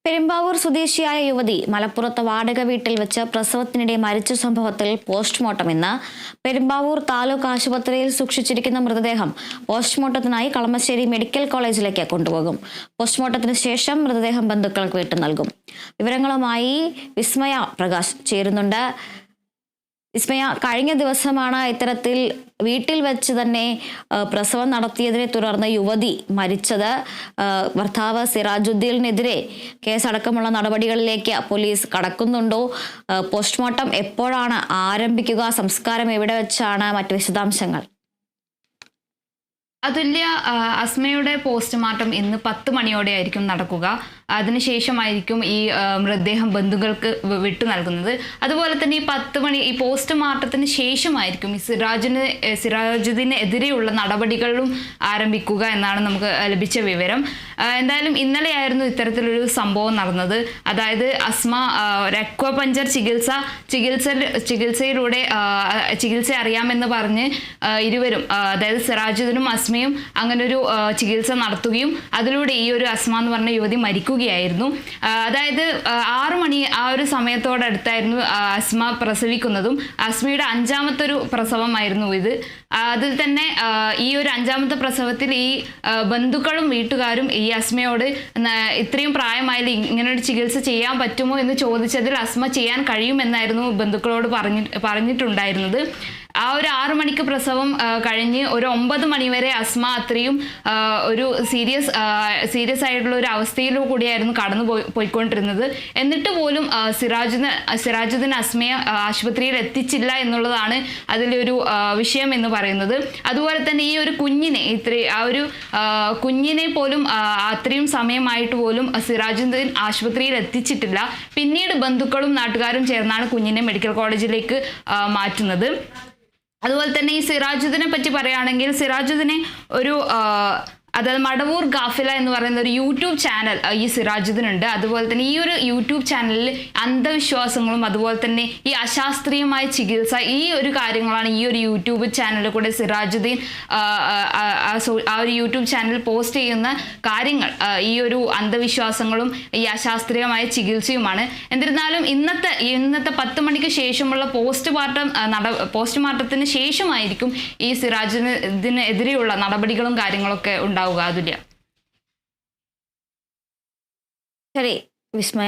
പെരുമ്പാവൂർ സ്വദേശിയായ യുവതി മലപ്പുറത്ത് വാടക വീട്ടിൽ വെച്ച് പ്രസവത്തിനിടെ മരിച്ച സംഭവത്തിൽ പോസ്റ്റ്മോർട്ടം ഇന്ന്. പെരുമ്പാവൂർ താലൂക്ക് ആശുപത്രിയിൽ സൂക്ഷിച്ചിരിക്കുന്ന മൃതദേഹം പോസ്റ്റ്മോർട്ടത്തിനായി കളമശ്ശേരി മെഡിക്കൽ കോളേജിലേക്ക് കൊണ്ടുപോകും. പോസ്റ്റ്മോർട്ടത്തിന് ശേഷം മൃതദേഹം ബന്ധുക്കൾക്ക് വിട്ടു നൽകും. വിവരങ്ങളുമായി വിസ്മയ പ്രകാശ് ചേരുന്നുണ്ട്. വിസ്മയ, കഴിഞ്ഞ ദിവസമാണ് ഇത്തരത്തിൽ വീട്ടിൽ വെച്ച് തന്നെ പ്രസവം നടത്തിയതിനെ തുടർന്ന് യുവതി മരിച്ചത്. ഭർത്താവ് സിറാജുദ്ദീനെതിരെ കേസടക്കമുള്ള നടപടികളിലേക്ക് പോലീസ് കടക്കുന്നുണ്ടോ? പോസ്റ്റ്മോർട്ടം എപ്പോഴാണ് ആരംഭിക്കുക? സംസ്കാരം എവിടെ വെച്ചാണ്? മറ്റു വിശദാംശങ്ങൾ. അതുല്യ, അസ്മയുടെ പോസ്റ്റ്മോർട്ടം ഇന്ന് 10 മണിയോടെ ആയിരിക്കും നടക്കുക. അതിനുശേഷമായിരിക്കും ഈ മൃതദേഹം ബന്ധുക്കൾക്ക് വിട്ടു നൽകുന്നത്. അതുപോലെ തന്നെ ഈ 10 മണി ഈ പോസ്റ്റ്മോർട്ടത്തിന് ശേഷമായിരിക്കും ഈ സിറാജുദ്ദീനെതിരെയുള്ള നടപടികളും ആരംഭിക്കുക എന്നാണ് നമുക്ക് ലഭിച്ച വിവരം. എന്തായാലും ഇന്നലെയായിരുന്നു ഇത്തരത്തിലൊരു സംഭവം നടന്നത്. അതായത് അസ്മ രക്തപഞ്ചർ ചികിത്സയിലൂടെ ചികിത്സ അറിയാമെന്ന് പറഞ്ഞ് ഇരുവരും, അതായത് സിറാജുദ്ദീനും അസ്മയും അങ്ങനൊരു ചികിത്സ നടത്തുകയും അതിലൂടെ ഈ ഒരു അസ്മ എന്ന് പറഞ്ഞ യുവതി മരിക്കുകയായിരുന്നു. അതായത് 6 മണി ആ ഒരു സമയത്തോടടുത്തായിരുന്നു അസ്മ പ്രസവിക്കുന്നതും. അസ്മയുടെ 5ാമത്തെ ഒരു പ്രസവമായിരുന്നു ഇത്. അതിൽ തന്നെ ഈ ഒരു 5ാമത്തെ പ്രസവത്തിൽ ഈ ബന്ധുക്കളും വീട്ടുകാരും ഈ അസ്മയോട് ഇത്രയും പ്രായമായാലും ഇങ്ങനൊരു ചികിത്സ ചെയ്യാൻ പറ്റുമോ എന്ന് ചോദിച്ചതിൽ അസ്മ ചെയ്യാൻ കഴിയുമെന്നായിരുന്നു ബന്ധുക്കളോട് പറഞ്ഞിട്ടുണ്ടായിരുന്നത്. ആ ഒരു 6 മണിക്ക് പ്രസവം കഴിഞ്ഞ് ഒരു 9 മണി വരെ അസ്മ അത്രയും ഒരു സീരിയസ് ആയിട്ടുള്ള ഒരു അവസ്ഥയിലൂ കൂടിയായിരുന്നു കടന്നു പോയിക്കൊണ്ടിരുന്നത്. എന്നിട്ട് പോലും സിറാജുദ്ദീൻ അസ്മയെ ആശുപത്രിയിൽ എത്തിച്ചില്ല എന്നുള്ളതാണ് അതിലൊരു വിഷയം എന്ന് പറയുന്നത്. അതുപോലെ തന്നെ ഈ ഒരു കുഞ്ഞിനെ കുഞ്ഞിനെ പോലും അത്രയും സമയമായിട്ട് പോലും സിറാജുദ്ദീൻ ആശുപത്രിയിൽ എത്തിച്ചിട്ടില്ല. പിന്നീട് ബന്ധുക്കളും നാട്ടുകാരും ചേർന്നാണ് കുഞ്ഞിനെ മെഡിക്കൽ കോളേജിലേക്ക് മാറ്റുന്നത്. അതുപോലെ തന്നെ ഈ സിറാജുദ്ദീനെ പറ്റി പറയുകയാണെങ്കിൽ, സിറാജുദ്ദീനെ അതായത് മടവൂർ ഗാഫില എന്ന് പറയുന്ന ഒരു യൂട്യൂബ് ചാനൽ ഈ സിറാജുദ്ദീനുണ്ട്. അതുപോലെ തന്നെ ഈ ഒരു യൂട്യൂബ് ചാനലിൽ അന്ധവിശ്വാസങ്ങളും അതുപോലെ തന്നെ ഈ അശാസ്ത്രീയമായ ചികിത്സ ഈ ഒരു കാര്യങ്ങളാണ് ഈ ഒരു യൂട്യൂബ് ചാനലിൽ കൂടെ സിറാജുദ്ദീൻ ആ ഒരു യൂട്യൂബ് ചാനൽ പോസ്റ്റ് ചെയ്യുന്ന കാര്യങ്ങൾ ഈ ഒരു അന്ധവിശ്വാസങ്ങളും ഈ അശാസ്ത്രീയമായ ചികിത്സയുമാണ്. എന്നിരുന്നാലും ഇന്നത്തെ 10 മണിക്ക് ശേഷമുള്ള പോസ്റ്റ്മോർട്ടത്തിന് ശേഷമായിരിക്കും ഈ സിറാജുദ്ദീനെതിരെയുള്ള നടപടികളും കാര്യങ്ങളൊക്കെ ഉണ്ടാവുക. അതുല്യ. ശരി വിസ്മയ.